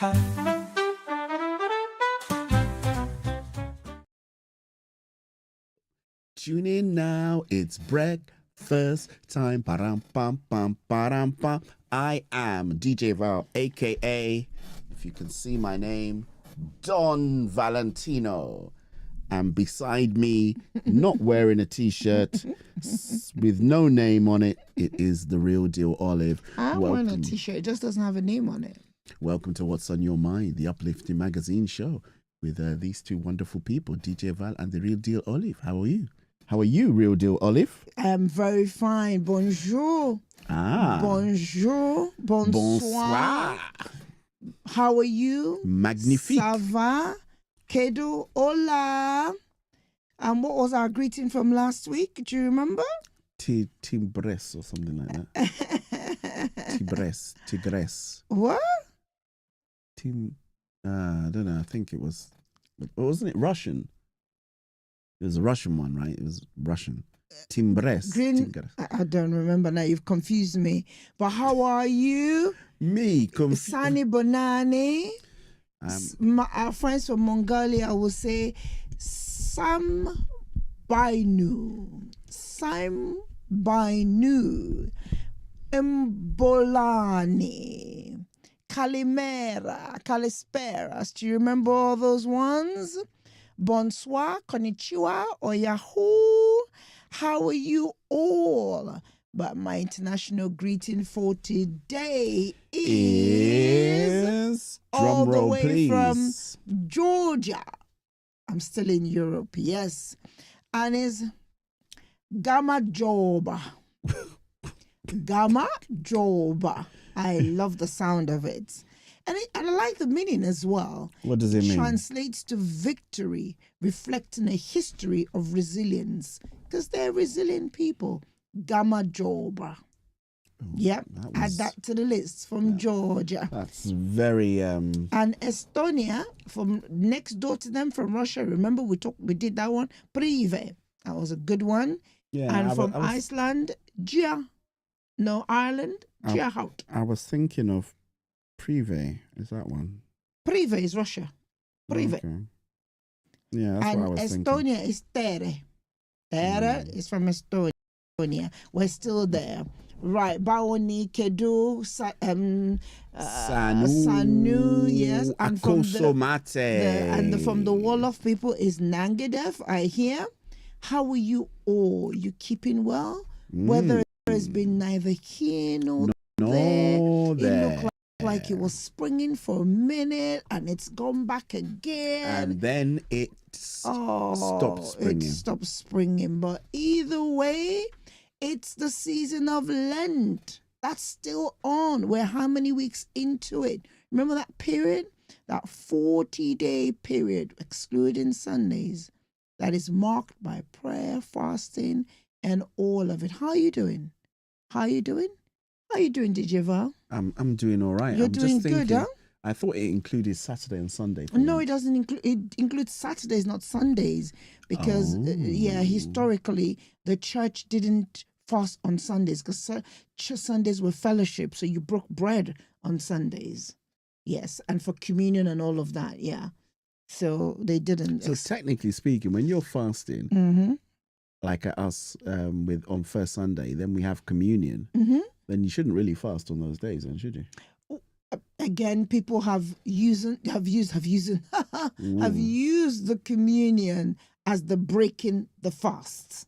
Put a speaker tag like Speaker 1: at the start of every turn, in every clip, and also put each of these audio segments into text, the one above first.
Speaker 1: Tune in now, it's breakfast time. Param pam pam param pam. I am DJ Val, aka, if you can see my name, Don Valentino. And beside me, not wearing a t-shirt with no name on it, it is the real deal Olive.
Speaker 2: I'm wearing a t-shirt, it just doesn't have a name on it.
Speaker 1: Welcome to What's on Your Mind, the uplifting magazine show with these two wonderful people, DJ Val and the real deal Olive. How are you? How are you, real deal Olive?
Speaker 2: I'm very fine. Bonjour. Bonjour. Bonsoir. How are you?
Speaker 1: Magnifique.
Speaker 2: Ça va? Kedo, hola. And what was our greeting from last week? Do you remember?
Speaker 1: Timbres or something like that. Tigress.
Speaker 2: What?
Speaker 1: I don't know. I think it was, wasn't it Russian? It was a Russian one, right? It was Russian. Timbres.
Speaker 2: I don't remember now. You've confused me. But how are you?
Speaker 1: Me confused.
Speaker 2: Sani Bonani. Our friends from Mongolia will say Sam Bainu. Sam Bainu. Mbolani. Kalimera. Kalisperas. Do you remember all those ones? Bonsoir, konnichiwa, or Yahoo. How are you all? But my international greeting for today is all the way from Georgia. I'm still in Europe, yes. And it's Gamma Joba. Gamma Joba. I love the sound of it. And I like the meaning as well.
Speaker 1: What does it mean?
Speaker 2: Translates to victory, reflecting a history of resilience. Because they're resilient people. Gamma Joba. Yep, add that to the list from Georgia.
Speaker 1: That's very...
Speaker 2: And Estonia, from next door to them, from Russia. Remember we did that one? Prive. That was a good one. Yeah, and from Iceland, Ireland, Giahout.
Speaker 1: I was thinking of Prive, is that one?
Speaker 2: Prive is Russia. Prive.
Speaker 1: Okay. Yeah, that's what I was thinking.
Speaker 2: And Estonia is Tere. Tere is from Estonia. We're still there. Right. Baoni, Kedu, Sanu, yes. And from from the Wolof people is Nangadev, I hear. How are you all? You keeping well? Weather has been neither here nor there. It looked like it was springing for a minute and it's gone back again.
Speaker 1: And then it stopped springing.
Speaker 2: It stopped springing. But either way, it's the season of Lent. That's still on. We're how many weeks into it? Remember that period? That 40-day period, excluding Sundays, that is marked by prayer, fasting, and all of it. How are you doing? How are you doing, DJ Val?
Speaker 1: I'm doing all right.
Speaker 2: You're doing good, huh?
Speaker 1: I thought it included Saturday and Sunday.
Speaker 2: No, it doesn't include. It includes Saturdays, not Sundays, because historically the church didn't fast on Sundays because Sundays were fellowship, so you broke bread on Sundays. Yes, and for communion and all of that. Yeah, so they didn't.
Speaker 1: So technically speaking, when you're fasting, like us on first Sunday, then we have communion. Then you shouldn't really fast on those days, then, should you?
Speaker 2: Again, people have used the communion as the breaking the fast.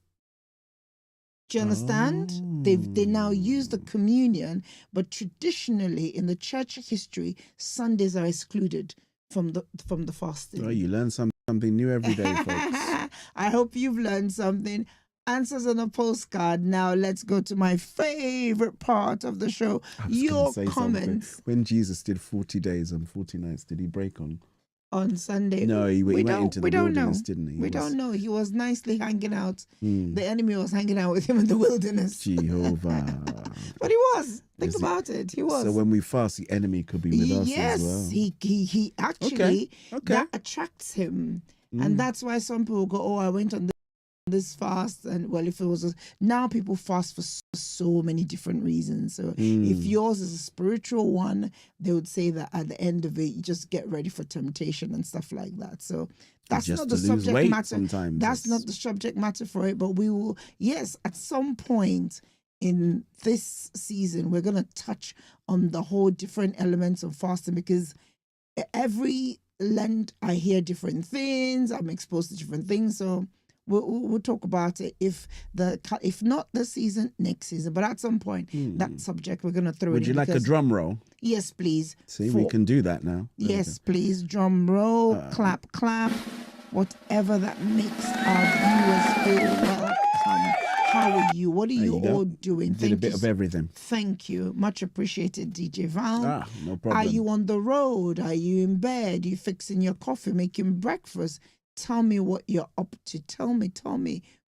Speaker 2: Do you understand? They now use the communion, but traditionally in the church history, Sundays are excluded from the fasting.
Speaker 1: Oh, you learn something new every day, folks.
Speaker 2: I hope you've learned something. Answers on a postcard. Now let's go to my favorite part of the show. Your comments.
Speaker 1: Something. When Jesus did 40 days and 40 nights, did he break on
Speaker 2: Sunday?
Speaker 1: No, he went into the wilderness, didn't he?
Speaker 2: We don't know. He was nicely hanging out. The enemy was hanging out with him in the wilderness.
Speaker 1: Jehovah.
Speaker 2: But he was. Think about it. He was.
Speaker 1: So when we fast, the enemy could be with us as well.
Speaker 2: Yes, he actually, that attracts him. And that's why some people go, I went on this fast, and well, if it was now people fast for so many different reasons. So if yours is a spiritual one, they would say that at the end of it, you just get ready for temptation and stuff like that. So that's
Speaker 1: just
Speaker 2: not the
Speaker 1: to lose
Speaker 2: subject
Speaker 1: weight
Speaker 2: matter.
Speaker 1: sometimes.
Speaker 2: That's not the subject matter for it. But we will, yes, at some point in this season, we're going to touch on the whole different elements of fasting, because every Lent I hear different things. I'm exposed to different things. So we'll talk about it if not this season, next season. But at some point, that subject we're going to throw.
Speaker 1: Would
Speaker 2: it
Speaker 1: you
Speaker 2: in
Speaker 1: like a drum roll?
Speaker 2: Yes, please.
Speaker 1: See, we can do that now.
Speaker 2: Yes, please. Drum roll, clap, whatever that makes our viewers feel welcome. How are you? What are you all doing?
Speaker 1: Did a bit of everything.
Speaker 2: Thank you. Much appreciated, DJ Val.
Speaker 1: No problem.
Speaker 2: Are you on the road? Are you in bed? Are you fixing your coffee, making breakfast? Tell me what you're up to. Tell me.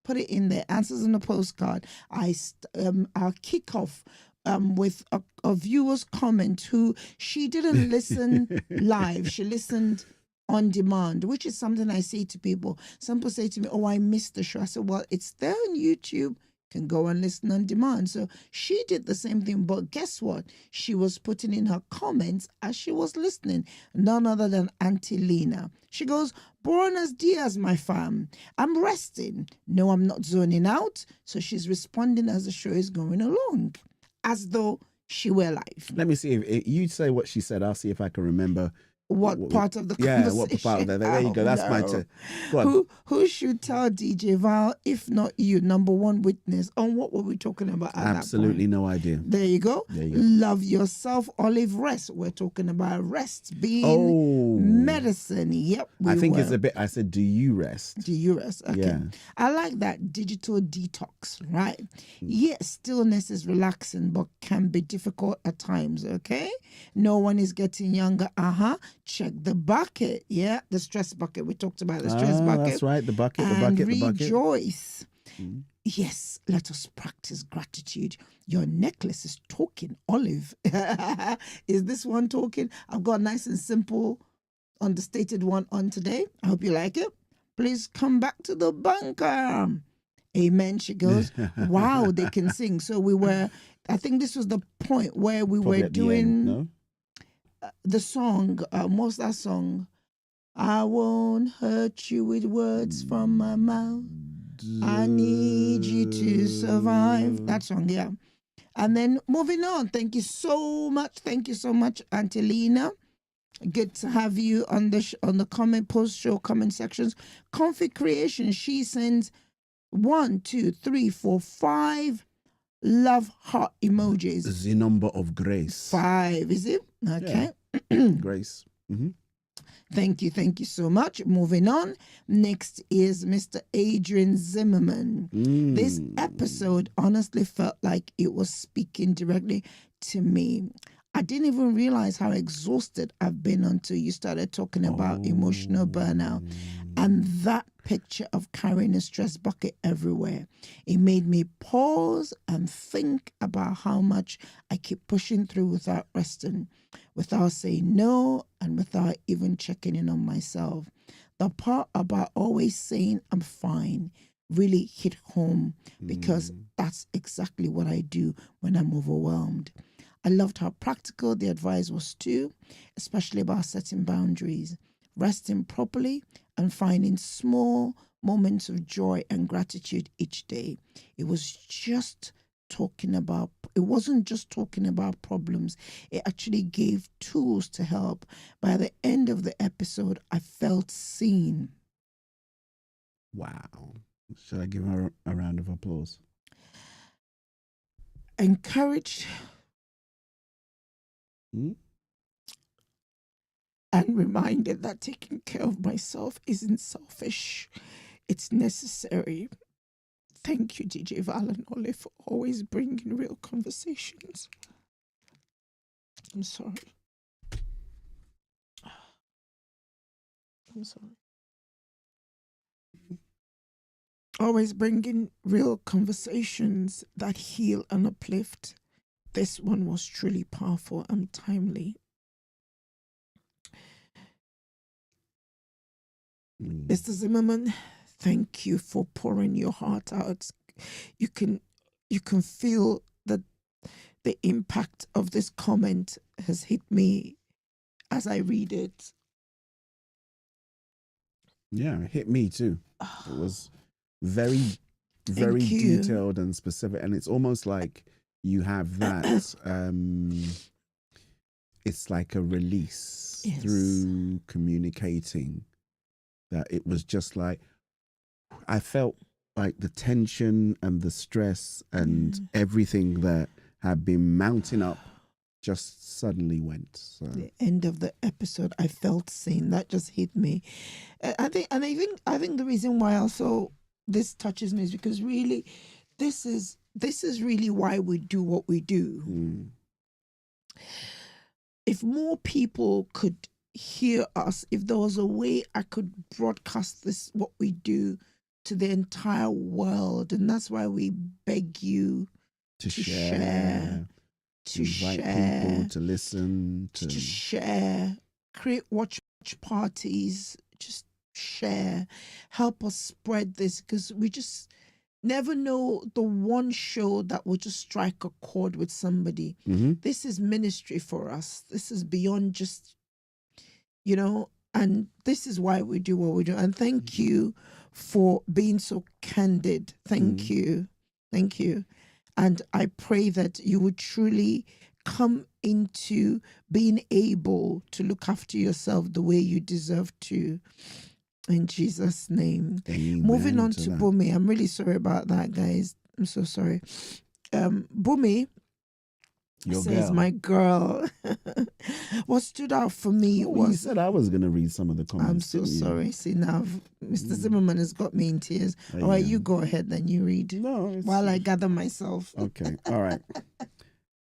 Speaker 2: Put it in there. Answers on a postcard. I'll kick off with a viewer's comment who she didn't listen live. She listened on demand, which is something I say to people. Some people say to me, oh, I missed the show. I said, well, it's there on YouTube. Can go and listen on demand. So she did the same thing, but guess what? She was putting in her comments as she was listening. None other than Auntie Lena. She goes, Buenos dias, my fam. I'm resting. No, I'm not zoning out. So she's responding as the show is going along, as though she were live.
Speaker 1: Let me see if you say what she said. I'll see if I can remember.
Speaker 2: What part of the conversation?
Speaker 1: What part of that? There you go. That's my turn. Go on.
Speaker 2: Who should tell DJ Val, if not you, number one witness on what were we talking about at
Speaker 1: Absolutely
Speaker 2: that point?
Speaker 1: No idea.
Speaker 2: There you go. Love yourself, Olive, rest. We're talking about rest being medicine. Yep.
Speaker 1: I think it's a bit, I said, do you rest?
Speaker 2: Do you rest? Okay.
Speaker 1: Yeah.
Speaker 2: I like that digital detox, right? Yes, stillness is relaxing, but can be difficult at times, okay? No one is getting younger. Check the bucket. Yeah, the stress bucket. We talked about the stress bucket.
Speaker 1: That's right, the bucket.
Speaker 2: Rejoice. Yes, let us practice gratitude. Your necklace is talking, Olive. Is this one talking? I've got a nice and simple, understated one on today. I hope you like it. Please come back to the bunker. Amen. She goes, wow, they can sing. So I think this was the point where we were doing the song. What's that song? I won't hurt you with words from my mouth. I need you to survive. That song, yeah. And then moving on. Thank you so much. Auntie Lena. Good to have you on the comment post-show comment sections. Comfy Creation. She sends 1, 2, 3, 4, 5 love heart emojis.
Speaker 1: The number of grace.
Speaker 2: 5, is it? Okay.
Speaker 1: Yeah. Grace. Mm-hmm.
Speaker 2: Thank you so much. Moving on. Next is Mr. Adrian Zimmerman. This episode honestly felt like it was speaking directly to me. I didn't even realize how exhausted I've been until you started talking about emotional burnout and that picture of carrying a stress bucket everywhere. It made me pause and think about how much I keep pushing through without resting, without saying no, and without even checking in on myself. The part about always saying I'm fine really hit home because that's exactly what I do when I'm overwhelmed. I loved how practical the advice was too, especially about setting boundaries, resting properly, and finding small moments of joy and gratitude each day. It wasn't just talking about problems. It actually gave tools to help. By the end of the episode, I felt seen.
Speaker 1: Wow. Should I give her a round of applause?
Speaker 2: Encouraged and reminded that taking care of myself isn't selfish. It's necessary. Thank you, DJ Val and Olive, for always bringing real conversations. I'm sorry. Always bringing real conversations that heal and uplift. This one was truly powerful and timely. Mr. Zimmerman, thank you for pouring your heart out. You can feel that the impact of this comment has hit me as I read it.
Speaker 1: Yeah, it hit me too. It was very, very detailed and specific, and it's almost like you have that. It's like a release through communicating. That it was just like, I felt like the tension and the stress and everything that had been mounting up just suddenly went. So
Speaker 2: the end of the episode, I felt seen. That just hit me. I think the reason why also this touches me is because really, this is really why we do what we do. If more people could hear us, if there was a way I could broadcast this, what we do, to the entire world, and that's why we beg you to share, to
Speaker 1: invite
Speaker 2: share,
Speaker 1: people to listen, to
Speaker 2: just share, create watch parties, just share, help us spread this, because we just never know the one show that will just strike a chord with somebody. This is ministry for us. This is beyond just, and this is why we do what we do. And thank you for being so candid. Thank you. Thank you. And I pray that you would truly come into being able to look after yourself the way you deserve to. In Jesus' name.
Speaker 1: Amen.
Speaker 2: Moving on to Bumi. I'm really sorry about that, guys. I'm so sorry. Bumi says, my girl. What stood out for me was...
Speaker 1: You said I was going to read some of the comments.
Speaker 2: I'm so sorry. See, now Mr. Zimmerman has got me in tears. All right, you go ahead, then you read.
Speaker 1: No,
Speaker 2: while I gather myself.
Speaker 1: Okay, all right.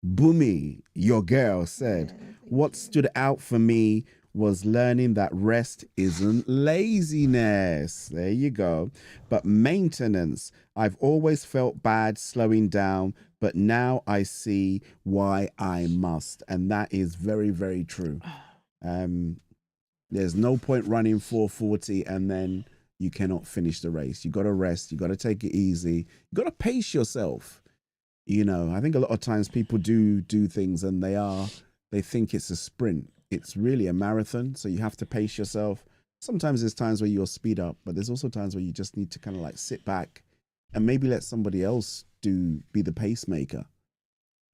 Speaker 1: Bumi, your girl, said, what stood out for me was learning that rest isn't laziness. There you go. But maintenance. I've always felt bad slowing down, but now I see why I must. And that is very, very true. There's no point running 440 and then you cannot finish the race. You got to rest. You got to take it easy. You got to pace yourself. I think a lot of times people do things and they think it's a sprint. It's really a marathon, so you have to pace yourself. Sometimes there's times where you'll speed up, but there's also times where you just need to kind of like sit back and maybe let somebody else be the pacemaker.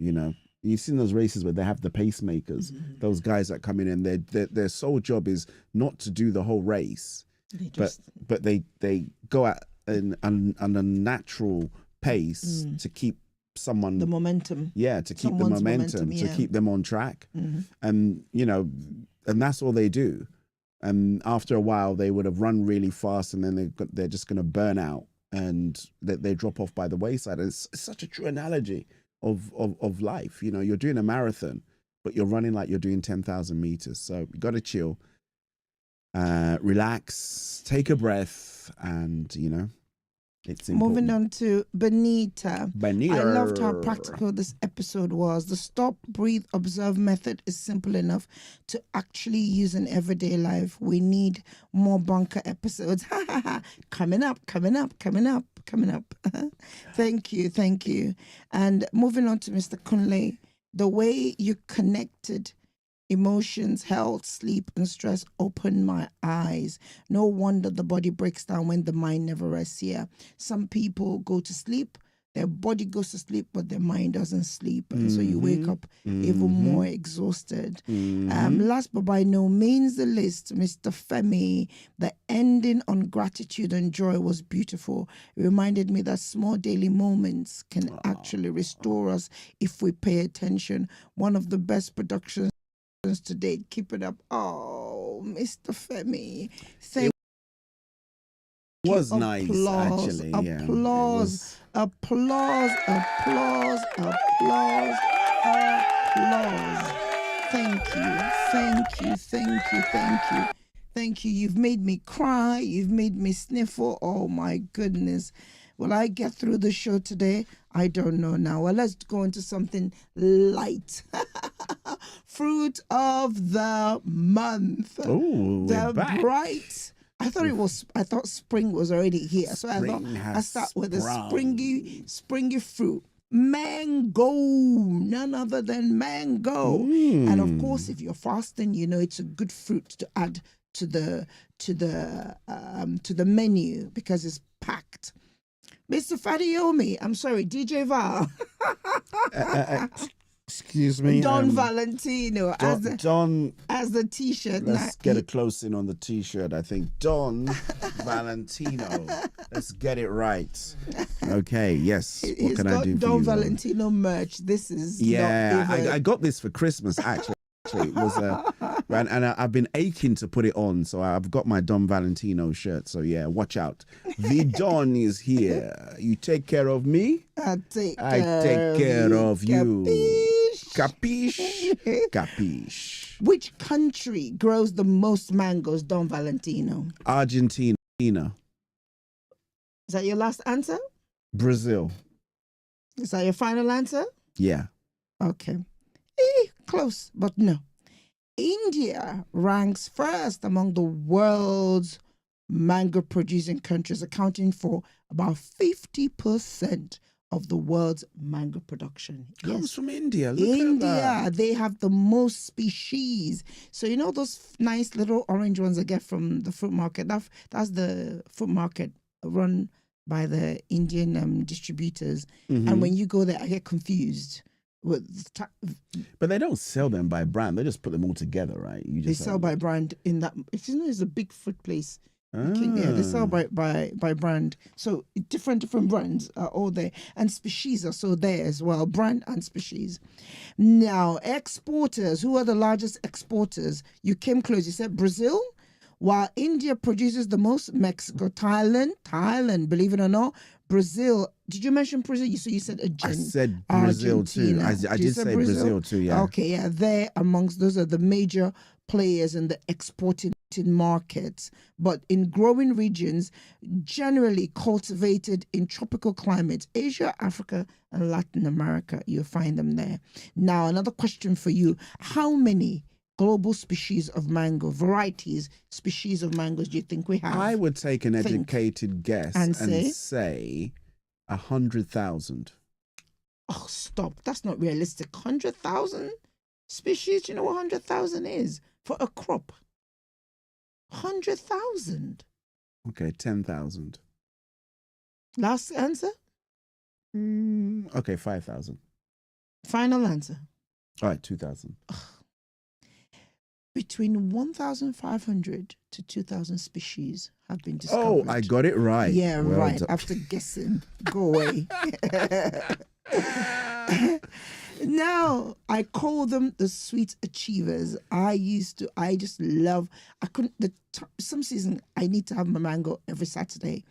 Speaker 1: You've seen those races where they have the pacemakers, those guys that come in and their sole job is not to do the whole race, but they go at an unnatural pace to keep someone
Speaker 2: the momentum
Speaker 1: to keep the momentum to keep them on track, and and that's all they do, and after a while they would have run really fast and then they're just going to burn out and they drop off by the wayside. And it's such a true analogy of life. You're doing a marathon but you're running like you're doing 10,000 meters, so you got to chill, relax, take a breath, and it's important.
Speaker 2: Moving on to Benita. I loved how practical this episode was. The stop, breathe, observe method is simple enough to actually use in everyday life. We need more bunker episodes. Coming up. Thank you. And moving on to Mr. Kunle. The way you connected emotions, health, sleep, and stress opened my eyes. No wonder the body breaks down when the mind never rests here. Some people go to sleep, their body goes to sleep, but their mind doesn't sleep. And so you wake up even more exhausted. Last but by no means the least, Mr. Femi, the ending on gratitude and joy was beautiful. It reminded me that small daily moments can actually restore us if we pay attention. One of the best productions to date. Keep it up. Oh, Mr. Femi. Thank
Speaker 1: you. It was nice, actually.
Speaker 2: Applause. Thank you. You've made me cry. You've made me sniffle. Oh, my goodness. Will I get through the show today? I don't know now. Well, let's go into something light. Fruit of the month.
Speaker 1: Oh,
Speaker 2: the bright I thought spring was already here. So I thought
Speaker 1: Spring
Speaker 2: I
Speaker 1: has
Speaker 2: start with a
Speaker 1: sprung.
Speaker 2: springy fruit. Mango, none other than mango. And of course, if you're fasting, you know it's a good fruit to add to the menu because it's packed. Mr. Fadiomi, I'm sorry, DJ Val.
Speaker 1: Excuse me.
Speaker 2: Don Valentino as the T-shirt.
Speaker 1: Let's get a close in on the T-shirt. I think Don Valentino. Let's get it right. Okay. Yes. What can I do for
Speaker 2: Don
Speaker 1: you?
Speaker 2: Valentino merch. This is
Speaker 1: I got this for Christmas actually. It was and I've been aching to put it on, so I've got my Don Valentino shirt. So yeah, watch out. The Don is here. You take care of me.
Speaker 2: I take
Speaker 1: care of you.
Speaker 2: Capiche?
Speaker 1: Capiche.
Speaker 2: Which country grows the most mangoes, Don Valentino?
Speaker 1: Argentina.
Speaker 2: Is that your last answer?
Speaker 1: Brazil.
Speaker 2: Is that your final answer?
Speaker 1: Yeah.
Speaker 2: Okay. Close, but no. India ranks first among the world's mango producing countries, accounting for about 50% of the world's mango production.
Speaker 1: Comes from India. Look
Speaker 2: India,
Speaker 1: at that.
Speaker 2: they have the most species. So you know those nice little orange ones I get from the fruit market. That's the fruit market run by the Indian distributors.
Speaker 1: Mm-hmm.
Speaker 2: And when you go there, I get confused.
Speaker 1: But they don't sell them by brand. They just put them all together, right?
Speaker 2: They sell by brand in that. It's a big fruit place. Yeah, they sell by brand. So different brands are all there, and species are so there as well. Brand and species. Now, exporters. Who are the largest exporters? You came close. You said Brazil. While India produces the most, Mexico, Thailand, believe it or not, Brazil. Did you mention Brazil? You said
Speaker 1: I said Brazil
Speaker 2: Argentina.
Speaker 1: too. I did say Brazil too, yeah.
Speaker 2: Okay, yeah. They're amongst those are the major players in the exporting markets. But in growing regions, generally cultivated in tropical climates, Asia, Africa, and Latin America, you'll find them there. Now, another question for you. How many global species of mango, species of mangoes do you think we have?
Speaker 1: I would take an educated guess and say 100,000.
Speaker 2: Oh, stop. That's not realistic. 100,000 species? Do you know what 100,000 is for a crop? 100,000.
Speaker 1: Okay, 10,000.
Speaker 2: Last answer?
Speaker 1: Okay, 5,000.
Speaker 2: Final answer?
Speaker 1: All right, 2,000.
Speaker 2: Between 1,500 to 2,000 species have been discovered.
Speaker 1: Oh, I got it right.
Speaker 2: Yeah,
Speaker 1: well
Speaker 2: right.
Speaker 1: done.
Speaker 2: After guessing, go away. Now, I call them the sweet achievers. Some season I need to have my mango every Saturday.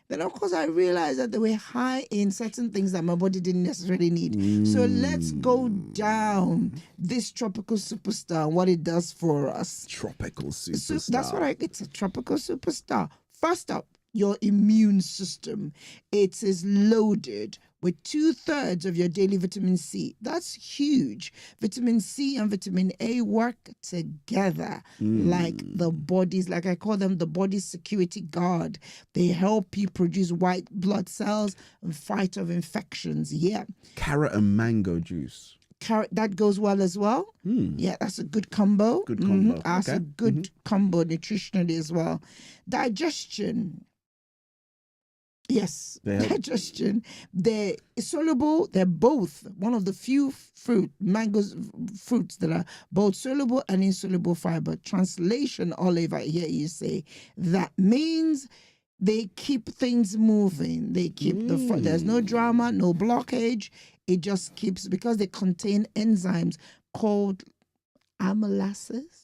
Speaker 2: Then, of course, I realized that they were high in certain things that my body didn't necessarily need. So let's go down this tropical superstar and what it does for us.
Speaker 1: Tropical superstar.
Speaker 2: So that's what it's a tropical superstar. First up, your immune system. It is loaded with 2/3 of your daily vitamin C. That's huge. Vitamin C and vitamin A work together like the body's, like I call them the body's security guard. They help you produce white blood cells and fight off infections. Yeah.
Speaker 1: Carrot and mango juice.
Speaker 2: Carrot, that goes well as well. Yeah, that's a good combo.
Speaker 1: Good combo.
Speaker 2: That's a good combo nutritionally as well. Digestion. Yes, digestion. They're soluble. They're both one of the few fruits that are both soluble and insoluble fiber. Translation, Olive, I hear you say. That means they keep things moving. They keep there's no drama, no blockage. It just keeps, because they contain enzymes called amylases.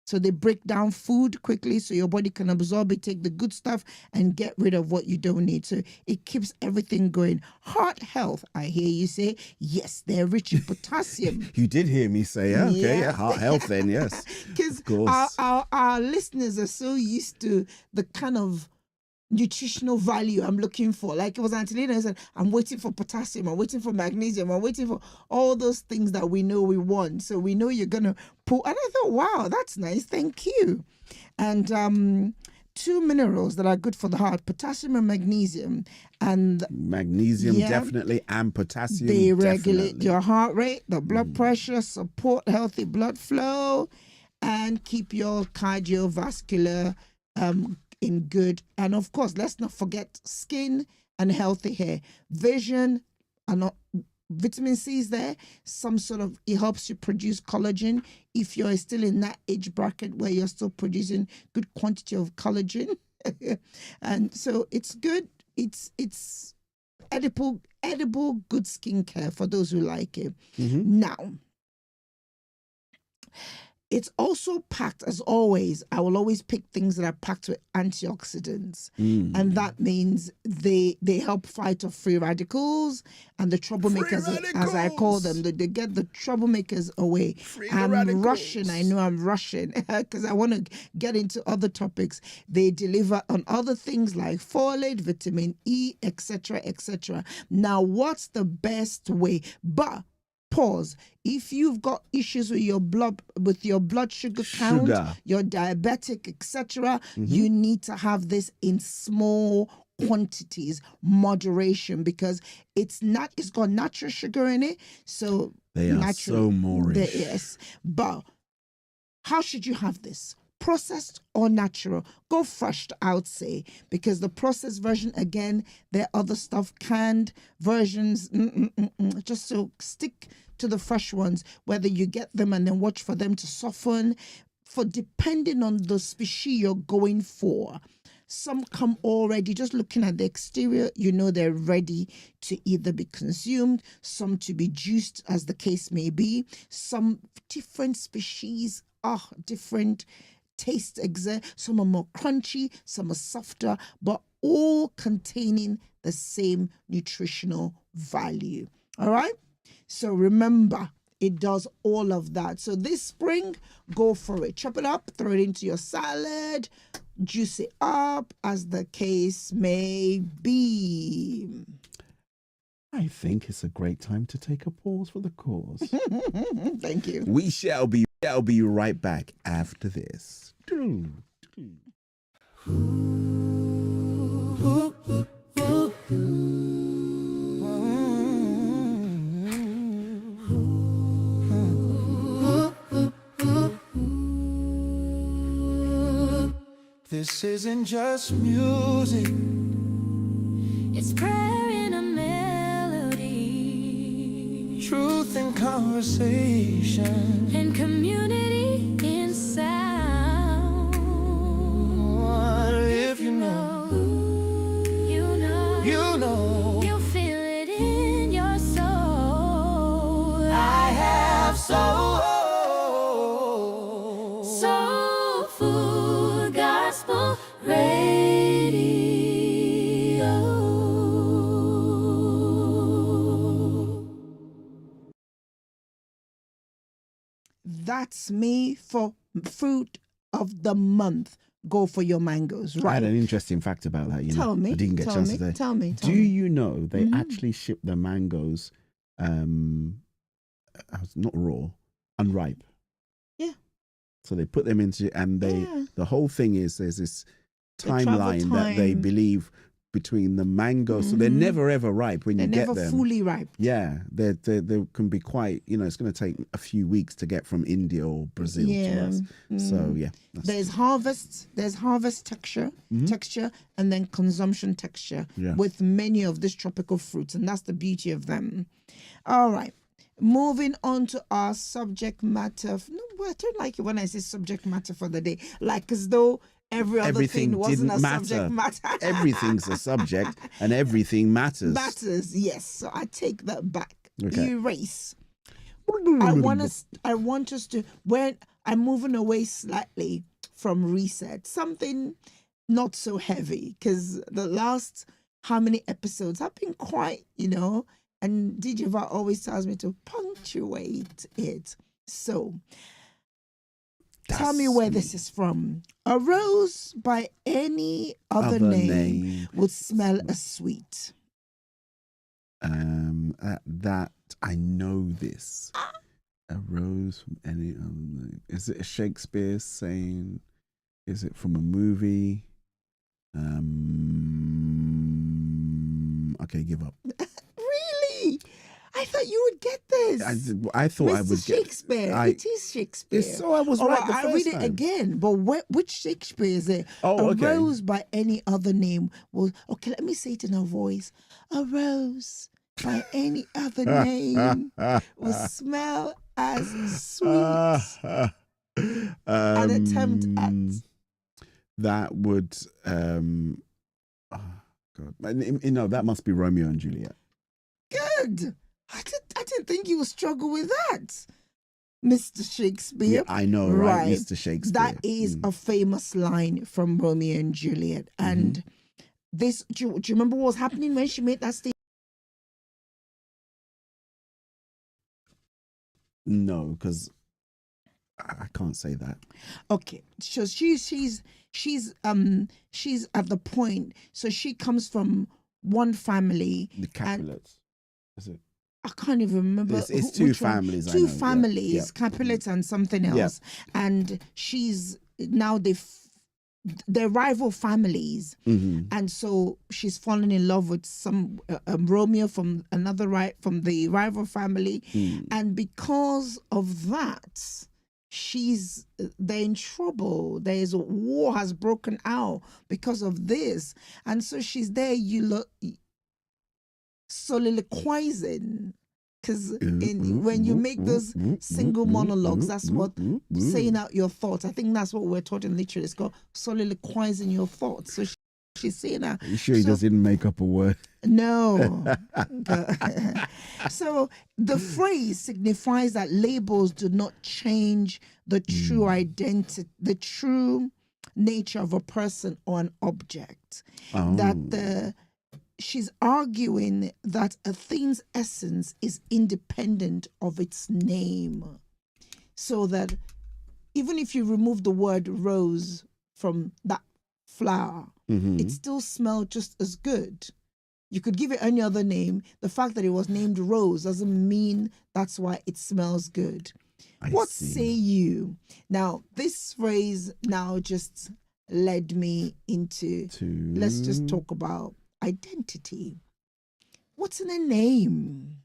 Speaker 2: So they break down food quickly so your body can absorb it, take the good stuff, and get rid of what you don't need. So it keeps everything going. Heart health, I hear you say. Yes, they're rich in potassium.
Speaker 1: You did hear me say, yeah, okay, yeah, heart health then, yes.
Speaker 2: Because our listeners are so used to the kind of nutritional value I'm looking for. Like it was Angelina said, I'm waiting for potassium, I'm waiting for magnesium, I'm waiting for all those things that we know we want. So we know you're going to pull. And I thought, wow, that's nice. Thank you. And 2 minerals that are good for the heart: potassium and magnesium. And
Speaker 1: Magnesium, definitely, and potassium,
Speaker 2: they regulate
Speaker 1: definitely.
Speaker 2: your heart rate, the blood pressure, support healthy blood flow, and keep your cardiovascular in good. And of course, let's not forget skin and healthy hair, vision, and vitamin C is there. It helps you produce collagen if you're still in that age bracket where you're still producing good quantity of collagen. And so it's good. It's edible good skincare for those who like it. Now, it's also packed, as always. I will always pick things that are packed with antioxidants. And that means they help fight off free radicals and the troublemakers, as I call them. They get the troublemakers away. I'm rushing. I know I'm rushing because I want to get into other topics. They deliver on other things like folate, vitamin E, etc., etc. Now, what's the best way? But pause. If you've got issues with your blood sugar count, you're diabetic, etc., you need to have this in small quantities, moderation, because it's got natural sugar in it. So
Speaker 1: they are so Moorish.
Speaker 2: Yes. But how should you have this? Processed or natural? Go fresh, I would say, because the processed version, again, there are other stuff, canned versions. Just so stick to the fresh ones, whether you get them and then watch for them to soften, for depending on the species you're going for. Some come already, just looking at the exterior, they're ready to either be consumed, some to be juiced, as the case may be. Some different species, different taste. Some are more crunchy, some are softer, but all containing the same nutritional value. All right? So remember, it does all of that. So this spring, go for it. Chop it up, throw it into your salad, juice it up, as the case may be.
Speaker 1: I think it's a great time to take a pause for the cause.
Speaker 2: Thank you.
Speaker 1: We shall be right back after this.
Speaker 3: This isn't just music,
Speaker 4: it's prayer in a melody,
Speaker 3: truth in conversation,
Speaker 4: and community in sound.
Speaker 3: What if you know,
Speaker 4: you'll feel it in your soul.
Speaker 3: I have soul
Speaker 4: food gospel radio.
Speaker 2: That's me for fruit of the month. Go for your mangoes, right?
Speaker 1: I had an interesting fact about that.
Speaker 2: Tell me.
Speaker 1: I didn't get a chance today.
Speaker 2: Tell me.
Speaker 1: Do you know they actually ship the mangoes, not raw, unripe?
Speaker 2: Yeah.
Speaker 1: So they put them into, and the whole thing is there's this timeline that they believe between the mangoes. So they're never ever ripe when you get them.
Speaker 2: They're never fully ripe.
Speaker 1: Yeah, they can be quite, it's going to take a few weeks to get from India or Brazil to us. So yeah.
Speaker 2: There's harvest texture, and then consumption texture with many of these tropical fruits, and that's the beauty of them. All right. Moving on to our subject matter. No, I don't like it when I say subject matter for the day, like as though everything wasn't a subject matter.
Speaker 1: Everything's a subject, and everything matters.
Speaker 2: Matters, yes. So I take that back.
Speaker 1: Okay.
Speaker 2: Erase. I want us to, when I'm moving away slightly from reset, something not so heavy, because the last how many episodes have been quite, and DJ Val always tells me to punctuate it. So, tell me where this is from. A rose by any other name would smell as sweet.
Speaker 1: That I know this. A rose from any other name. Is it a Shakespeare saying? Is it from a movie? Okay, give up.
Speaker 2: Really? I thought you would get this.
Speaker 1: I thought I
Speaker 2: Mr.
Speaker 1: would get
Speaker 2: Shakespeare. It is Shakespeare.
Speaker 1: So I was right the
Speaker 2: I'll
Speaker 1: first
Speaker 2: read it
Speaker 1: time.
Speaker 2: again. But which Shakespeare is it?
Speaker 1: Oh,
Speaker 2: a
Speaker 1: okay.
Speaker 2: rose by any other name was okay. Let me say it in a voice. A rose by any other name will smell as sweet. An attempt at
Speaker 1: that would oh God, that must be Romeo and Juliet.
Speaker 2: good. I didn't think you would struggle with that, Mr. Shakespeare.
Speaker 1: Yeah, I know, right, Mr. Shakespeare.
Speaker 2: That is a famous line from Romeo and Juliet. And this, do you remember what was happening when she made that statement?
Speaker 1: No, because I can't say that.
Speaker 2: Okay, so she's at the point. So she comes from one family.
Speaker 1: The Capulets. Is it?
Speaker 2: I can't even remember.
Speaker 1: It's two families.
Speaker 2: Two
Speaker 1: I know.
Speaker 2: families,
Speaker 1: Yeah.
Speaker 2: Capulets and something else. And she's now they're rival families, and so she's fallen in love with some Romeo from the rival family, and because of that, they're in trouble. There's a war has broken out because of this, and so she's there. Soliloquizing, because when you make those single monologues, that's what saying out your thoughts. I think that's what we're taught in literature. It's called soliloquizing your thoughts. So she's saying that.
Speaker 1: Are you sure you just didn't make up a word?
Speaker 2: No. So the phrase signifies that labels do not change the true identity, the true nature of a person or an object. That she's arguing that a thing's essence is independent of its name. So that even if you remove the word rose from that flower, it still smelled just as good. You could give it any other name. The fact that it was named Rose doesn't mean that's why it smells good. What say you? Now, this phrase now just led me into, let's just talk about identity. What's in a name?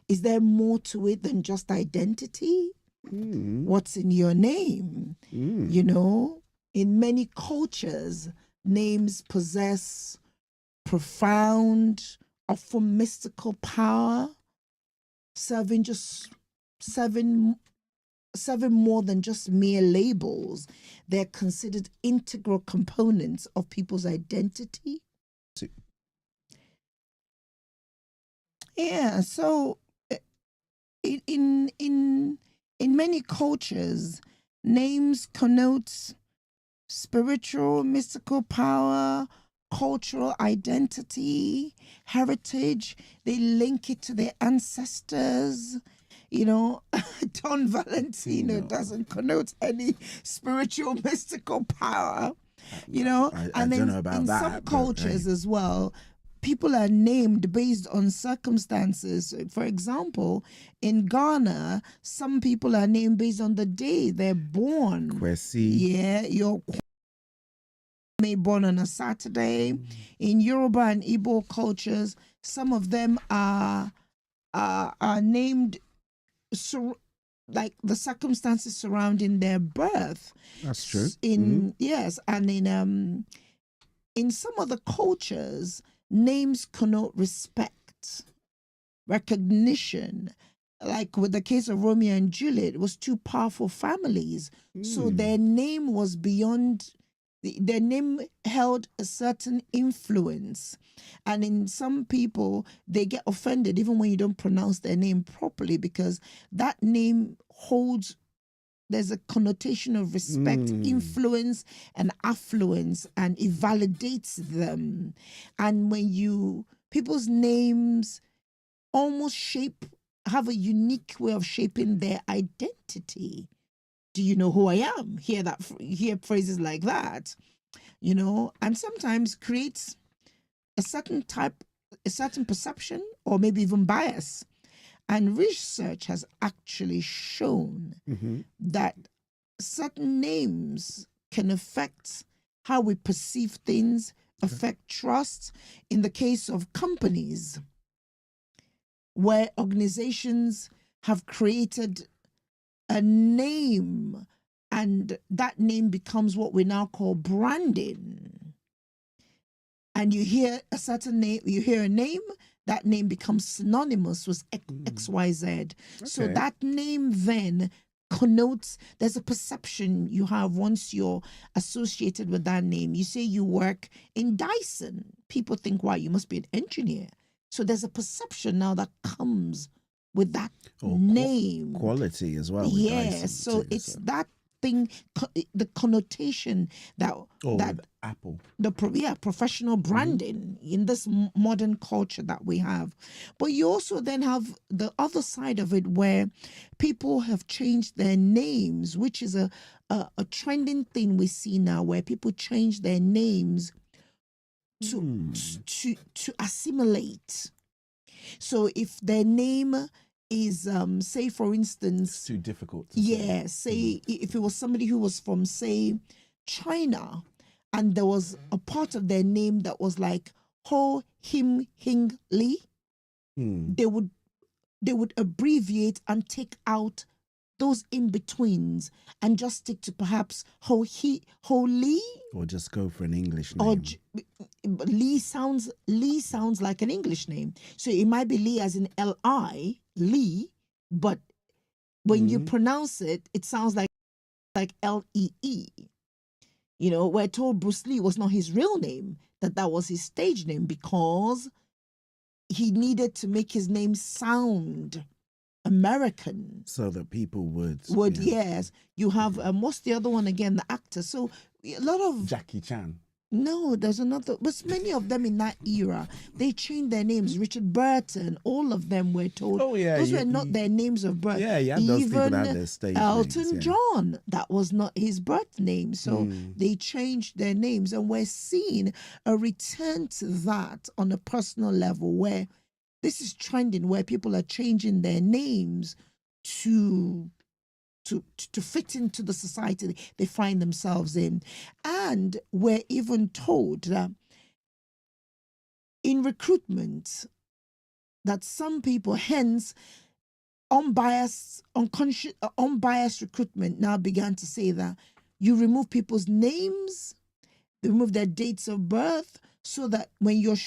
Speaker 2: Is there more to it than just identity? What's in your name? You know, in many cultures, names possess profound, often mystical power, serving more than just mere labels. They're considered integral components of people's identity. Yeah, so in many cultures, names connote spiritual, mystical power, cultural identity, heritage. They link it to their ancestors. You know, Don Valentino doesn't connote any spiritual, mystical power. You know,
Speaker 1: I don't know about that.
Speaker 2: Some cultures as well, people are named based on circumstances. For example, in Ghana, some people are named based on the day they're born.
Speaker 1: Kwesi.
Speaker 2: Yeah, you're born on a Saturday. In Yoruba and Igbo cultures, some of them are named like the circumstances surrounding their birth.
Speaker 1: That's true.
Speaker 2: Yes, and in some other cultures, names connote respect, recognition. Like with the case of Romeo and Juliet, it was two powerful families. So their name was beyond, their name held a certain influence. And in some people, they get offended even when you don't pronounce their name properly, because that name holds, there's a connotation of respect, influence, and affluence, and it validates them. And when people's names almost have a unique way of shaping their identity. Do you know who I am? Hear phrases like that, you know, and sometimes creates a certain perception or maybe even bias. And research has actually shown that certain names can affect how we perceive things, affect trust. In the case of companies, where organizations have created a name, and that name becomes what we now call branding. And you hear a certain name, you hear a name, that name becomes synonymous with XYZ. So
Speaker 1: Okay.
Speaker 2: that name then connotes, there's a perception you have once you're associated with that name. You say you work in Dyson. People think, wow, you must be an engineer. So there's a perception now that comes with that name.
Speaker 1: Quality as well. with
Speaker 2: Yes,
Speaker 1: Dyson
Speaker 2: so
Speaker 1: too,
Speaker 2: it's that thing, the connotation that
Speaker 1: with Apple.
Speaker 2: professional branding in this modern culture that we have. But you also then have the other side of it, where people have changed their names, which is a trending thing we see now, where people change their names to assimilate. So if their name is say, for instance,
Speaker 1: It's too difficult to say.
Speaker 2: say if it was somebody who was from, say, China, and there was a part of their name that was like Ho Him Hing Li, they would abbreviate and take out those in betweens and just stick to perhaps Ho Li,
Speaker 1: Or just go for an English name.
Speaker 2: or Lee sounds like an English name. So it might be Lee as in Li, Lee, but when you pronounce it, it sounds like Lee. You know, we're told Bruce Lee was not his real name, that was his stage name, because he needed to make his name sound American.
Speaker 1: So that people would.
Speaker 2: Yes. You have, what's the other one again? The actor. So a lot of...
Speaker 1: Jackie Chan.
Speaker 2: No, there's another, but many of them in that era, they changed their names. Richard Burton, all of them were told.
Speaker 1: Oh, yeah.
Speaker 2: Those were not their names of birth.
Speaker 1: Yeah, yeah, those people that had their stage
Speaker 2: Elton
Speaker 1: names, yeah.
Speaker 2: John, that was not his birth name. So they changed their names, and we're seeing a return to that on a personal level, where this is trending, where people are changing their names to fit into the society they find themselves in. And we're even told that in recruitment, that some people, hence unbiased recruitment, now began to say that you remove people's names, they remove their dates of birth, so that when you're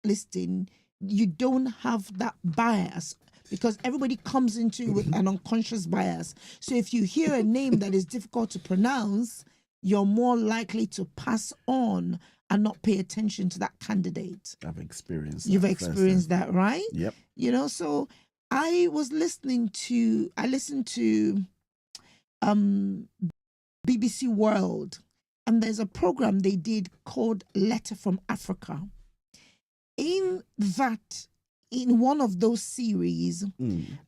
Speaker 2: shortlisting, you don't have that bias, because everybody comes into it with an unconscious bias. So if you hear a name that is difficult to pronounce, you're more likely to pass on and not pay attention to that candidate.
Speaker 1: I've experienced
Speaker 2: You've
Speaker 1: that
Speaker 2: experienced that, right?
Speaker 1: Yep.
Speaker 2: You know, so I listened to BBC World, and there's a program they did called Letter from Africa. In one of those series,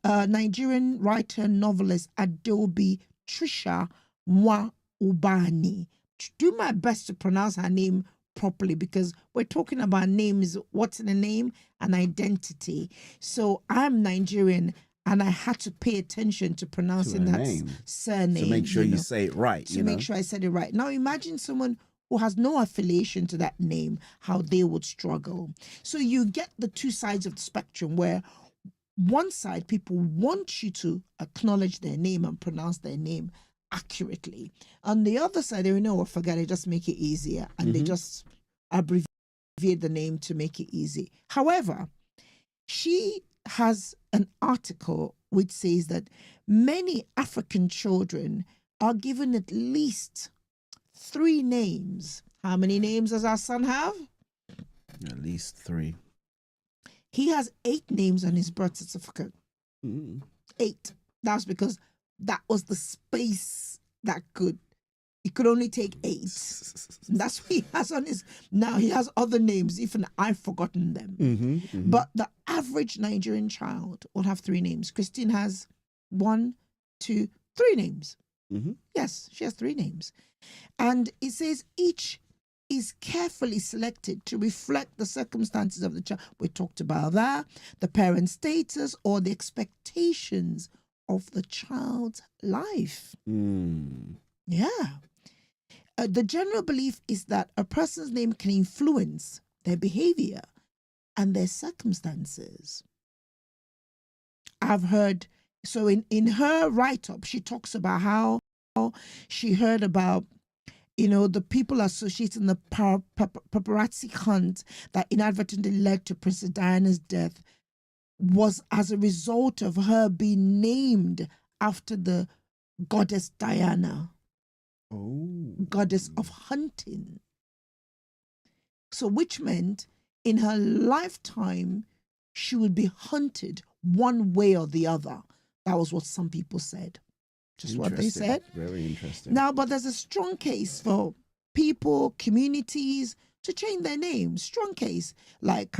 Speaker 2: Nigerian writer and novelist Adobe Trisha Nwa Ubani. Do my best to pronounce her name properly, because we're talking about names, what's in a name, and identity. So I'm Nigerian, and I had to pay attention to pronouncing that surname.
Speaker 1: To make sure you say it right.
Speaker 2: To make sure I said it right. Now imagine someone who has no affiliation to that name, how they would struggle. So you get the two sides of the spectrum, where one side, people want you to acknowledge their name and pronounce their name accurately. On the other side, they know, forget it, just make it easier. And they just abbreviate the name to make it easy. However, she has an article which says that many African children are given at least 3 names. How many names does our son have?
Speaker 1: At least 3.
Speaker 2: He has 8 names on his birth certificate. 8. That's because that was the space that he could only take 8. That's what he has on his. Now he has other names, even I've forgotten them. But the average Nigerian child will have 3 names. Christine has 1, 2, 3 names. Yes, she has 3 names. And it says each is carefully selected to reflect the circumstances of the child. We talked about that, the parent status, or the expectations of the child's life. Yeah. the general belief is that a person's name can influence their behavior and their circumstances. I've heard, so in her write-up, she talks about how she heard about, the people associating the paparazzi hunt that inadvertently led to Princess Diana's death was as a result of her being named after the goddess Diana, goddess of hunting. So which meant in her lifetime, she would be hunted one way or the other. That was what some people said. Just what they said.
Speaker 1: Very interesting.
Speaker 2: Now, but there's a strong case for people, communities to change their names. Strong case. Like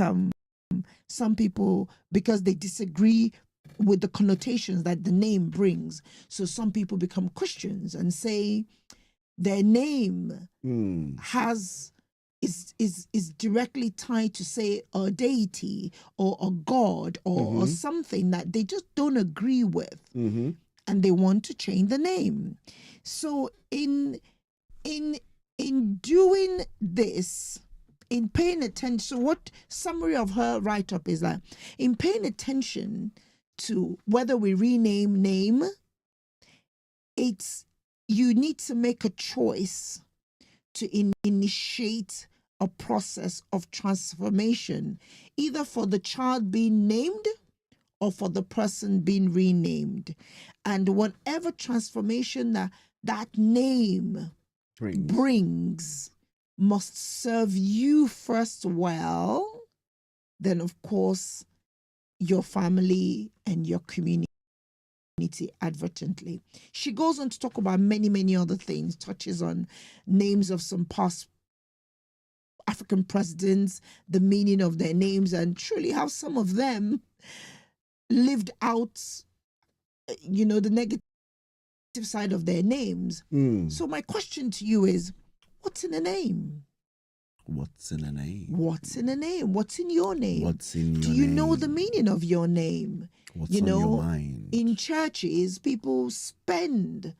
Speaker 2: some people, because they disagree with the connotations that the name brings. So some people become Christians and say their name is directly tied to, say, a deity or a god or something that they just don't agree with, and they want to change the name. So in doing this, in paying attention, so what summary of her write-up is that in paying attention to whether we rename name, you need to make a choice to initiate a process of transformation, either for the child being named or for the person being renamed. And whatever transformation that name brings must serve you first well, then of course your family and your community advertently. She goes on to talk about many, many other things, touches on names of some past African presidents, the meaning of their names, and truly how some of them lived out, the negative side of their names. So my question to you is, what's in a name?
Speaker 1: What's in a name?
Speaker 2: What's in a name? What's in your name?
Speaker 1: What's in your
Speaker 2: Do you
Speaker 1: name?
Speaker 2: know the meaning of your name?
Speaker 1: What's on your mind?
Speaker 2: In churches, people spend.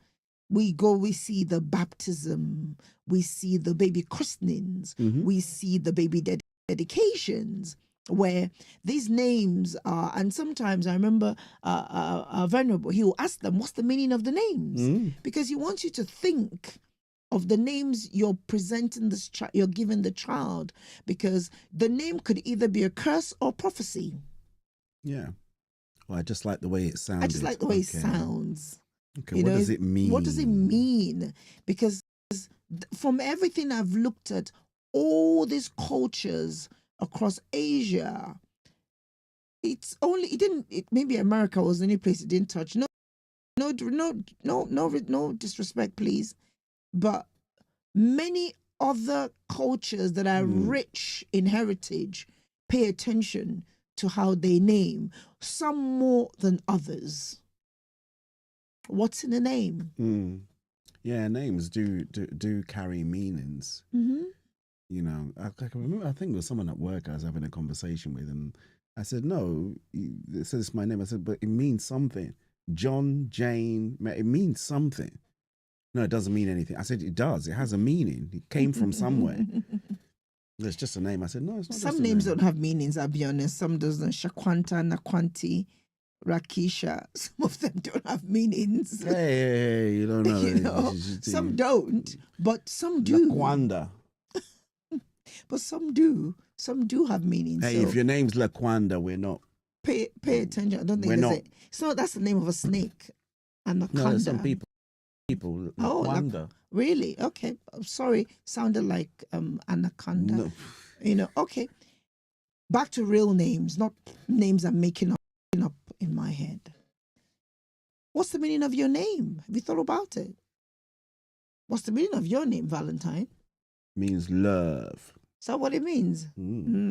Speaker 2: We go, we see the baptism, we see the baby christenings, we see the baby dedications, where these names are, and sometimes I remember a venerable, he will ask them, what's the meaning of the names? Because he wants you to think of the names you're presenting this you're giving the child, because the name could either be a curse or prophecy.
Speaker 1: Yeah. Well, I just like the way it sounds.
Speaker 2: I just like the way it sounds.
Speaker 1: Okay, what does it mean?
Speaker 2: What does it mean? Because from everything I've looked at, all these cultures across Asia, maybe America was the only place it didn't touch. No disrespect, please. But many other cultures that are rich in heritage pay attention to how they name, some more than others. What's in a name?
Speaker 1: Yeah, names do carry meanings. I can remember, I think it was someone at work I was having a conversation with, and I said, no, it says my name. I said, but it means something. John, Jane, it means something. No, it doesn't mean anything. I said, it does. It has a meaning. It came from somewhere. It's just a name. I said, no, it's not.
Speaker 2: Some names don't have meanings, I'll be honest. Some doesn't. Shakwanta, Nakwanti, Rakisha. Some of them don't have meanings.
Speaker 1: Hey, you don't know.
Speaker 2: Some don't, but some do.
Speaker 1: Laquanda.
Speaker 2: But some do. Some do have meanings.
Speaker 1: Hey,
Speaker 2: so
Speaker 1: if your name's Laquanda, we're not.
Speaker 2: pay attention. I don't think it's not. That's the name of a snake. Anaconda.
Speaker 1: No, some people Laquanda.
Speaker 2: Really? Okay. I'm sorry. Sounded like anaconda.
Speaker 1: No.
Speaker 2: Okay. Back to real names, not names I'm making up in my head. What's the meaning of your name? Have you thought about it? What's the meaning of your name, Valentine?
Speaker 1: Means love.
Speaker 2: Is that what it means?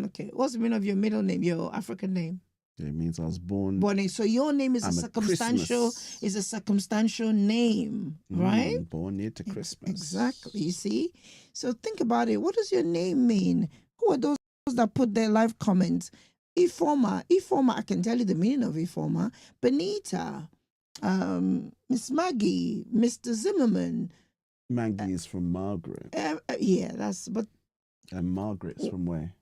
Speaker 2: Okay. What's the meaning of your middle name, your African name?
Speaker 1: It means I was born.
Speaker 2: So your name is
Speaker 1: Christmas.
Speaker 2: a circumstantial name, right?
Speaker 1: Born near to Christmas.
Speaker 2: Exactly. You see? So think about it. What does your name mean? Who are those that put their live comments? Ifoma, I can tell you the meaning of Ifoma. Benita, Miss Maggie, Mr. Zimmerman,
Speaker 1: Maggie is from Margaret.
Speaker 2: Yeah, but
Speaker 1: And Margaret's from where?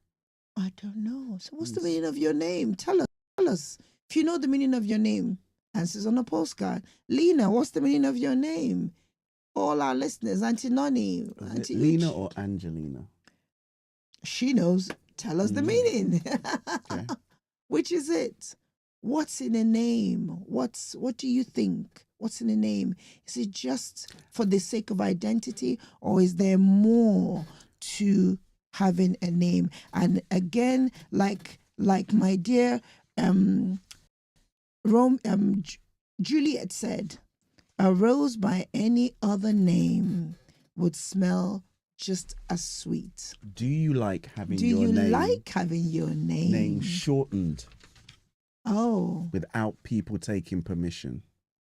Speaker 2: I don't know. So what's the meaning of your name? Tell us. If you know the meaning of your name, answers on a postcard. Lena, what's the meaning of your name? All our listeners, Auntie Noni,
Speaker 1: Is it
Speaker 2: Auntie
Speaker 1: Lena
Speaker 2: Uch.
Speaker 1: or Angelina?
Speaker 2: She knows. Tell us the meaning.
Speaker 1: Okay.
Speaker 2: Which is it? What's in a name? What do you think? What's in a name? Is it just for the sake of identity, or is there more to having a name? And again, like my dear Juliet said, a rose by any other name would smell just as sweet.
Speaker 1: Do you like having
Speaker 2: Do
Speaker 1: your
Speaker 2: you
Speaker 1: name,
Speaker 2: like having your
Speaker 1: name shortened
Speaker 2: Oh,
Speaker 1: without people taking permission?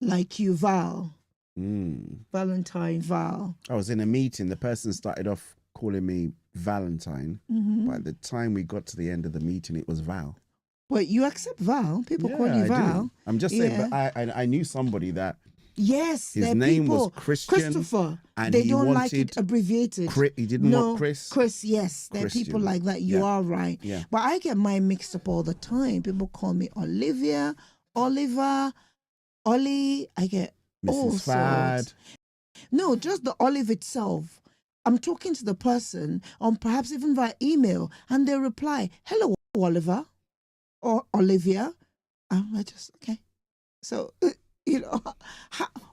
Speaker 2: like you, Val.
Speaker 1: Mm.
Speaker 2: Valentine Val.
Speaker 1: I was in a meeting. The person started off calling me Valentine. By the time we got to the end of the meeting, it was Val.
Speaker 2: But you accept Val. People call you
Speaker 1: I
Speaker 2: Val.
Speaker 1: do. I'm just saying,
Speaker 2: Yeah.
Speaker 1: but I knew somebody that
Speaker 2: Yes,
Speaker 1: his
Speaker 2: they're
Speaker 1: name
Speaker 2: people.
Speaker 1: was Christian,
Speaker 2: Christopher.
Speaker 1: and
Speaker 2: They
Speaker 1: he
Speaker 2: don't like
Speaker 1: wanted
Speaker 2: it abbreviated.
Speaker 1: He didn't want Chris.
Speaker 2: Chris, yes. There are people
Speaker 1: Christian.
Speaker 2: like that. You
Speaker 1: Yeah.
Speaker 2: are right.
Speaker 1: Yeah.
Speaker 2: But I get mine mixed up all the time. People call me Olivia, Oliver, Ollie. I get all
Speaker 1: Mrs. Fad.
Speaker 2: sorts. No, just the Olive itself. I'm talking to the person, or perhaps even via email, and they reply, "Hello, Oliver," or Olivia. I just, okay. So,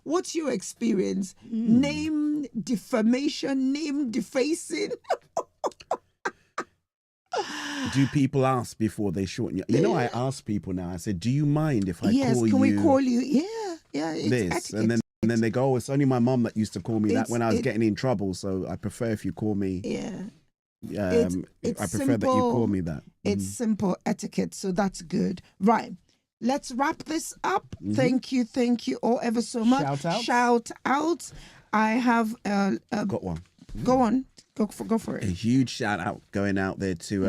Speaker 2: what's your experience? Name defamation, name defacing.
Speaker 1: Do people ask before they shorten you? You know, I ask people now. I said, "Do you mind if I
Speaker 2: Yes,
Speaker 1: call you?"
Speaker 2: can we call you? Yeah. It's
Speaker 1: this?
Speaker 2: etiquette.
Speaker 1: And then they go, "Oh, it's only my mom that used to call me that when I was
Speaker 2: It's-
Speaker 1: getting in trouble. So I prefer if you call me.
Speaker 2: Yeah.
Speaker 1: I prefer that you call me that."
Speaker 2: It's simple etiquette, so that's good. Right. Let's wrap this up. Thank you all ever so much.
Speaker 1: Shout
Speaker 2: out. I have
Speaker 1: Got one.
Speaker 2: go on. Go for
Speaker 1: A
Speaker 2: it.
Speaker 1: huge shout out going out there to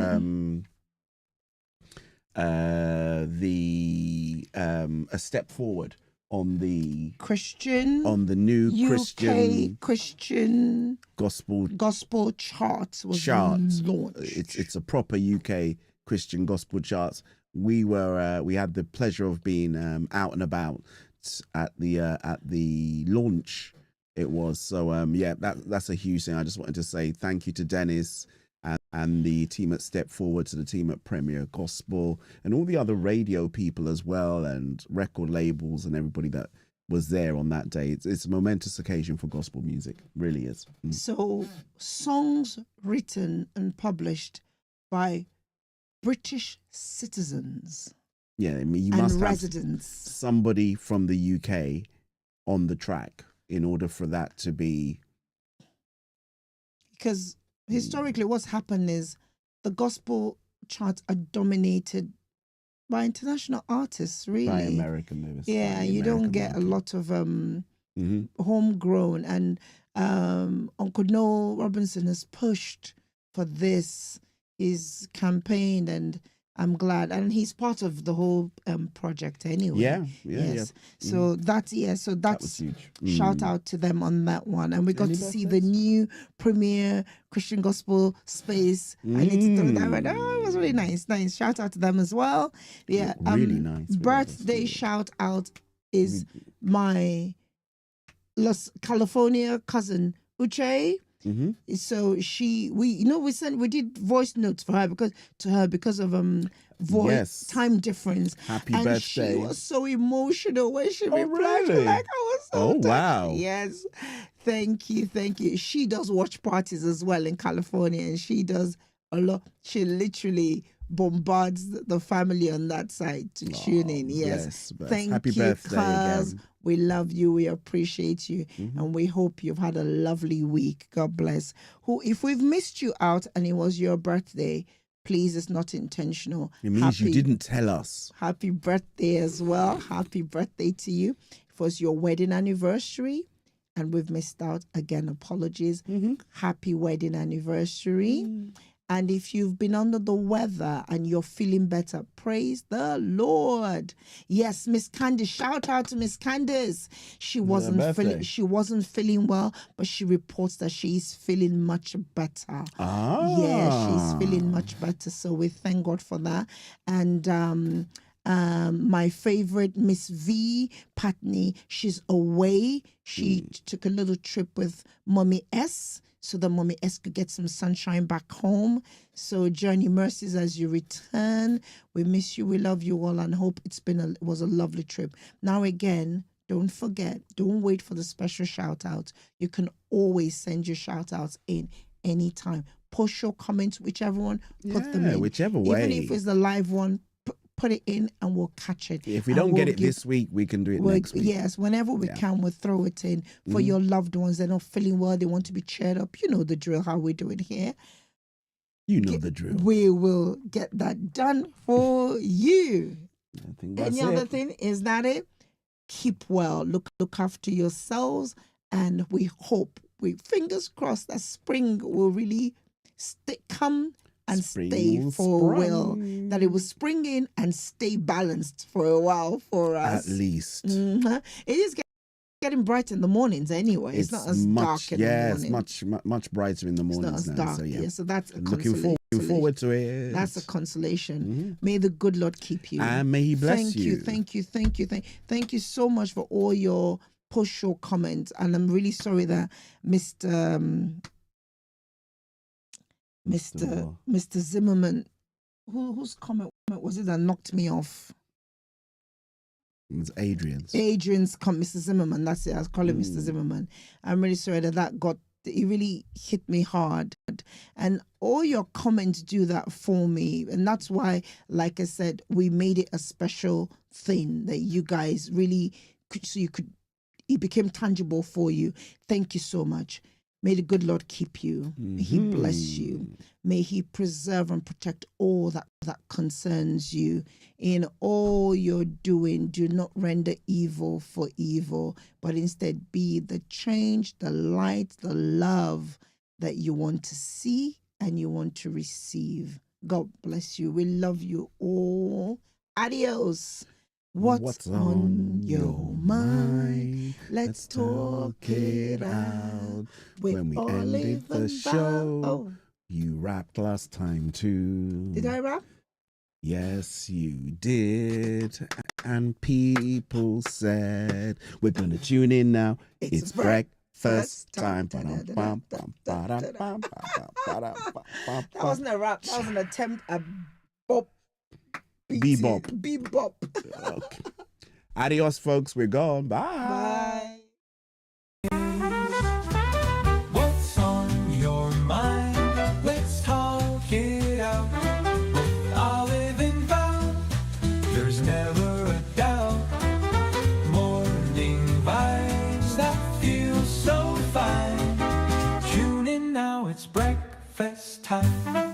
Speaker 1: A Step Forward on the
Speaker 2: Christian
Speaker 1: new
Speaker 2: UK Christian
Speaker 1: gospel
Speaker 2: chart was
Speaker 1: chart.
Speaker 2: launched.
Speaker 1: It's a proper UK Christian gospel charts. We had the pleasure of being out and about at the launch. It was so that's a huge thing. I just wanted to say thank you to Dennis and the team at Step Forward, to the team at Premier Gospel, and all the other radio people as well, and record labels and everybody that was there on that day. It's a momentous occasion for gospel music, really is.
Speaker 2: So, songs written and published by British citizens
Speaker 1: Yeah, I mean, you
Speaker 2: and
Speaker 1: must have
Speaker 2: residents.
Speaker 1: somebody from the UK on the track in order for that to be.
Speaker 2: Because historically, what's happened is the gospel charts are dominated by international artists, really.
Speaker 1: By American movies.
Speaker 2: Yeah, you don't get a lot of homegrown. And Uncle Noel Robinson has pushed for this. He's campaigned, and I'm glad. And he's part of the whole project anyway.
Speaker 1: Yeah.
Speaker 2: So that's
Speaker 1: That was huge.
Speaker 2: shout out to them on that one. And we got to see the new Premier Christian Gospel space. I need to throw that right. Oh, it was really nice. Shout out to them as well. Yeah.
Speaker 1: Really nice.
Speaker 2: Birthday shout out is my Los California cousin Uche. So we did voice notes for her because of voice time difference.
Speaker 1: Happy
Speaker 2: and
Speaker 1: birthday.
Speaker 2: She was so emotional when she replied.
Speaker 1: Really?
Speaker 2: Like, I was so touched.
Speaker 1: Wow.
Speaker 2: Yes. Thank you. She does watch parties as well in California, and she does a lot. She literally bombards the family on that side to tune in. Yes. Thank
Speaker 1: Happy
Speaker 2: you,
Speaker 1: birthday
Speaker 2: cuz.
Speaker 1: again.
Speaker 2: We love you. We appreciate you. And we hope you've had a lovely week. God bless. If we've missed you out and it was your birthday, please, it's not intentional.
Speaker 1: It means you didn't tell us.
Speaker 2: Happy birthday as well. Happy birthday to you. It was your wedding anniversary and we've missed out. Again, apologies. Happy wedding anniversary. And if you've been under the weather and you're feeling better, praise the Lord. Yes, Miss Candice, shout out to Miss Candice. She wasn't feeling well, but she reports that she's feeling much better. Yeah, she's feeling much better. So we thank God for that. And my favorite, Miss V Patney, she's away. She took a little trip with Mommy S, so that Mommy S could get some sunshine back home. So journey mercies as you return. We miss you. We love you all and hope it was a lovely trip. Now again, don't forget, don't wait for the special shout out. You can always send your shout outs in anytime. Post your comments, whichever one, put them in.
Speaker 1: Whichever way.
Speaker 2: Even if it's the live one, put it in and we'll catch it.
Speaker 1: If we don't get it this week, we can do it next week.
Speaker 2: Yes, whenever we can, we'll throw it in for your loved ones. They're not feeling well. They want to be cheered up. You know the drill, how we do it here.
Speaker 1: You know the drill.
Speaker 2: We will get that done for you.
Speaker 1: I think that's
Speaker 2: Any other thing? Is that it? Keep well. Look after yourselves. And we hope, fingers crossed, that spring will really come and stay for a while. That it will spring in and stay balanced for a while for us.
Speaker 1: At least.
Speaker 2: Mm-hmm. It is getting bright in the mornings anyway. It's not as dark in the morning.
Speaker 1: Yeah, it's much brighter in the mornings
Speaker 2: now.
Speaker 1: Dark,
Speaker 2: so, yeah. So that's a
Speaker 1: looking forward to it.
Speaker 2: That's a consolation. May the good Lord keep you.
Speaker 1: And may he bless you.
Speaker 2: Thank you so much for all your push or comments. And I'm really sorry that Mr. Zimmerman, whose comment was it that knocked me off?
Speaker 1: It was Adrian's.
Speaker 2: Mr. Zimmerman, that's it. I was calling Mr. Zimmerman. I'm really sorry that it really hit me hard. And all your comments do that for me. And that's why, like I said, we made it a special thing that you guys really it became tangible for you. Thank you so much. May the good Lord keep you. May he bless you. May he preserve and protect all that concerns you. In all you're doing, do not render evil for evil, but instead be the change, the light, the love that you want to see and you want to receive. God bless you. We love you all. Adios. What's on your mind? Let's talk it out.
Speaker 1: When we ended the show, you rapped last time too.
Speaker 2: Did I rap?
Speaker 1: Yes, you did. And people said, we're going to tune in now. It's breakfast time. That
Speaker 2: wasn't a rap. That was an attempt at bop.
Speaker 1: Bebop.
Speaker 2: Bebop.
Speaker 1: Okay. Adios, folks. We're gone. Bye.
Speaker 3: What's on your mind? Let's talk it out. With Olive and Val, there's never a doubt. Morning vibes that feel so fine. Tune in now, it's breakfast time.